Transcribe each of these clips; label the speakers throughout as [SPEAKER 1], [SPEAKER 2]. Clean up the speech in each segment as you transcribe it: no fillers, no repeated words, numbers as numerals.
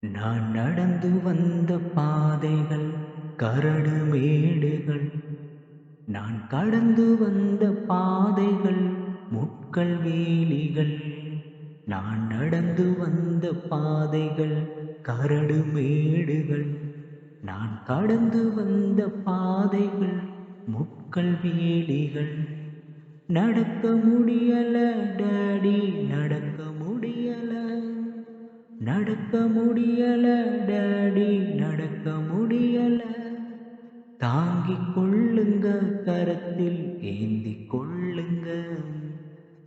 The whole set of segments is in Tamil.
[SPEAKER 1] நான் நடந்து வந்த பாதைகள் கரடு மேடுகள். நான் கடந்து வந்த பாதைகள் முட்கள் வேலிகள். நான் நடந்து வந்த பாதைகள் கரடு மேடுகள். நான் கடந்து வந்த பாதைகள் முட்கள் வேலிகள். நடக்க முடியல டாடி, நடக்க முடியல. நடக்க முடியல டாடி, நடக்க முடியல. தாங்கிக் கொள்ளுங்க, கரத்தில் ஏந்திக் கொள்ளுங்க.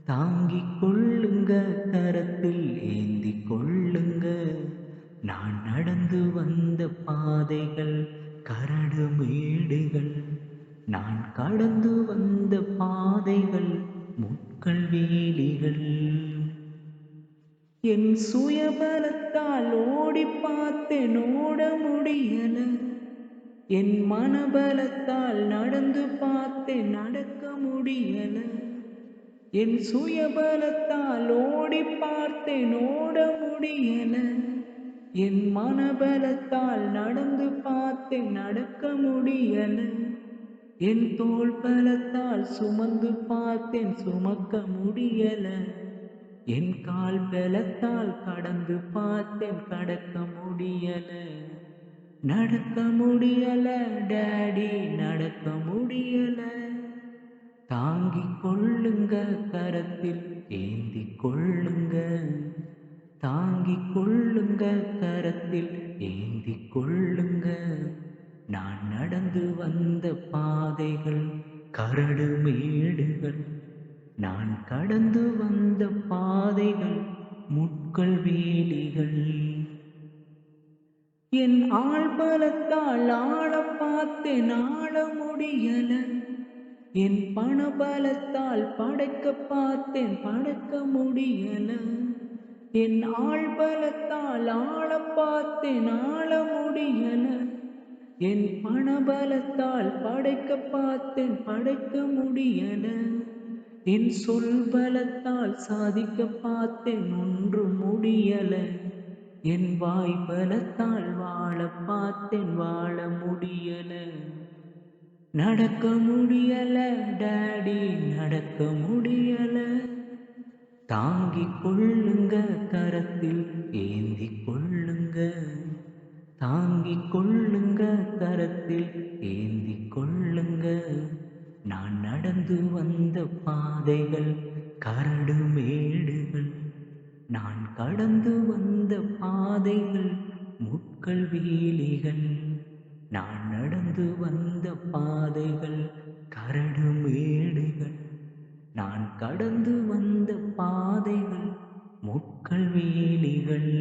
[SPEAKER 1] தாங்கிக் கொள்ளுங்க, கரத்தில் ஏந்திக் கொள்ளுங்க. நான் நடந்து வந்த பாதைகள் கரடு மேடுகள். நான் கடந்து வந்த பாதைகள் முட்கள் வேலிகள். என் சுயபலத்தால் ஓடிப் பார்த்தேன், ஓட முடியல. என் மனபலத்தால் நடந்து பார்த்தேன், நடக்க முடியல. என் சுயபலத்தால் ஓடிப் பார்த்தேன், ஓட முடியல. என் மனபலத்தால் நடந்து பார்த்தேன், நடக்க முடியல. என் தோள் பலத்தால் சுமந்து பார்த்தேன், சுமக்க முடியல. என் கால் பலத்தால் கடந்து பார்த்தேன், கடக்க முடியல. நடக்க முடியல டாடி, நடக்க முடியல. தாங்கிக் கொள்ளுங்க, கரத்தில் ஏந்திக் கொள்ளுங்க. தாங்கிக் கொள்ளுங்க, கரத்தில் ஏந்திக் கொள்ளுங்க. நான் நடந்து வந்த பாதைகள் கரடு மேடுகள். நான் கடந்து வந்த பாதைகள் முட்கள் வேலிகள். என் ஆள்பலத்தால் ஆழப் பார்த்தேன், ஆள முடியல. என் பணபலத்தால் படைக்கப் பார்த்தேன், படைக்க முடியல. என் ஆள்பலத்தால் ஆளப் பார்த்தேன், ஆள முடியல. என் பணபலத்தால் படைக்கப் பார்த்தேன், படைக்க முடியல. என் சொல் பலத்தால் சாதிக்கப் பார்த்தேன், ஒன்றும் முடியல. என் வாய் பலத்தால் வாழப் பார்த்தேன், வாழ முடியல. நடக்க முடியல டாடி, நடக்க முடியல. தாங்கிக் கொள்ளுங்க, கரத்தில் ஏந்திக் கொள்ளுங்க. தாங்கிக் கொள்ளுங்க, கரத்தில் ஏந்திக் கொள்ளுங்க. நான் நடந்து வந்த பாதைகள் கரடு மேடுகள். நான் கடந்து வந்த பாதைகள் முட்கள் வேலிகள். நான் நடந்து வந்த பாதைகள் கரடு மேடுகள். நான் கடந்து வந்த பாதைகள் முட்கள் வேலிகள்.